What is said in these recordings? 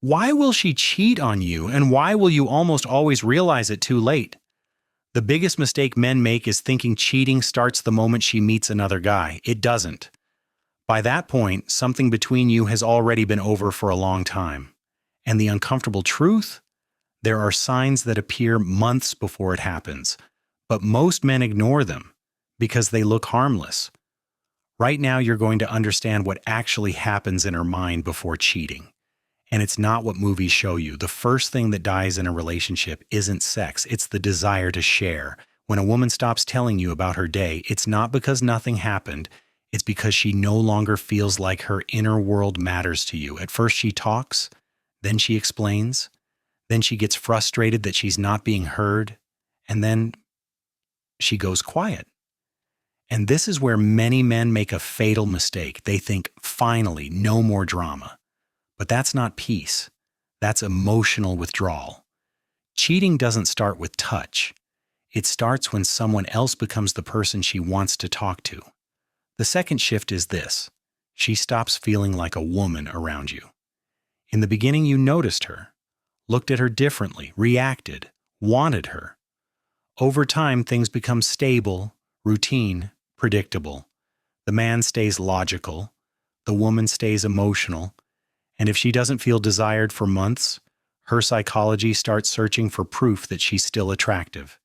Why will she cheat on you, and why will you almost always realize it too late? The biggest mistake men make is thinking cheating starts the moment she meets another guy. It doesn't. By that point, something between you has already been over for a long time. And the uncomfortable truth? There are signs that appear months before it happens, but most men ignore them because they look harmless. Right now, you're going to understand what actually happens in her mind before cheating. And it's not what movies show you. The first thing that dies in a relationship isn't sex, it's the desire to share. When a woman stops telling you about her day, it's not because nothing happened, it's because she no longer feels like her inner world matters to you. At first she talks, then she explains, then she gets frustrated that she's not being heard, and then she goes quiet. And this is where many men make a fatal mistake. They think, finally, no more drama. But that's not peace. That's emotional withdrawal. Cheating doesn't start with touch. It starts when someone else becomes the person she wants to talk to. The second shift is this: she stops feeling like a woman around you. In the beginning, you noticed her, looked at her differently, reacted, wanted her. Over time, things become stable, routine, predictable. The man stays logical, the woman stays emotional, and if she doesn't feel desired for months, her psychology starts searching for proof that she's still attractive.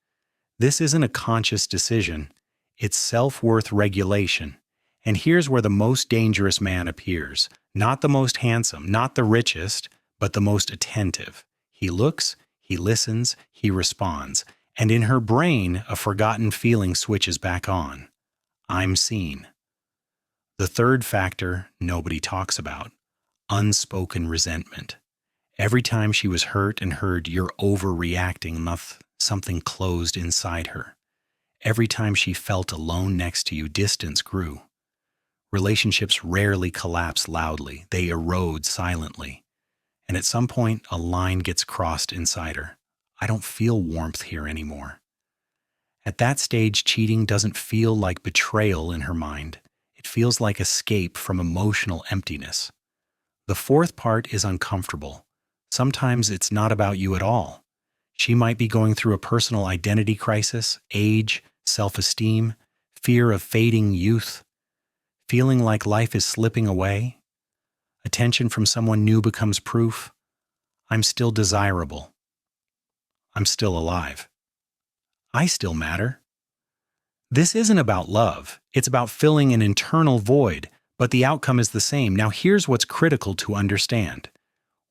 This isn't a conscious decision, it's self-worth regulation. And here's where the most dangerous man appears. Not the most handsome, not the richest, but the most attentive. He looks, he listens, he responds. And in her brain, a forgotten feeling switches back on. I'm seen. The third factor nobody talks about: unspoken resentment. Every time she was hurt and heard, "You're overreacting," something closed inside her. Every time she felt alone next to you, distance grew. Relationships rarely collapse loudly, they erode silently. And at some point, a line gets crossed inside her. I don't feel warmth here anymore. At that stage, cheating doesn't feel like betrayal in her mind. It feels like escape from emotional emptiness. The fourth part is uncomfortable. Sometimes it's not about you at all. She might be going through a personal identity crisis, age, self-esteem, fear of fading youth, feeling like life is slipping away. Attention from someone new becomes proof. I'm still desirable. I'm still alive. I still matter. This isn't about love. It's about filling an internal void, but the outcome is the same. Now here's what's critical to understand.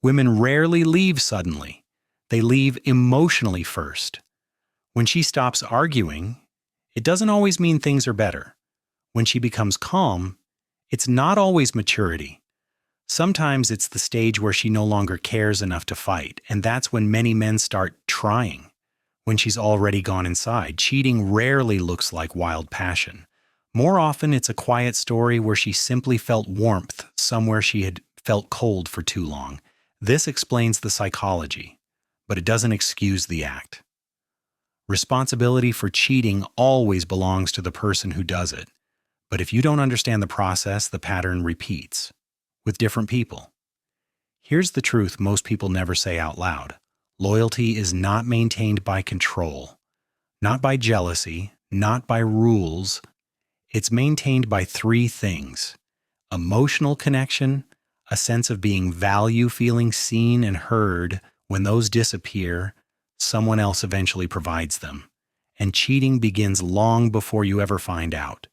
Women rarely leave suddenly. They leave emotionally first. When she stops arguing, it doesn't always mean things are better. When she becomes calm, it's not always maturity. Sometimes it's the stage where she no longer cares enough to fight, and that's when many men start trying. When she's already gone inside, cheating rarely looks like wild passion. More often, it's a quiet story where she simply felt warmth somewhere she had felt cold for too long. This explains the psychology, but it doesn't excuse the act. Responsibility for cheating always belongs to the person who does it. But if you don't understand the process, the pattern repeats with different people. Here's the truth most people never say out loud. Loyalty is not maintained by control, not by jealousy, not by rules. It's maintained by three things: emotional connection, a sense of being valued, feeling seen and heard. When those disappear, someone else eventually provides them. And cheating begins long before you ever find out.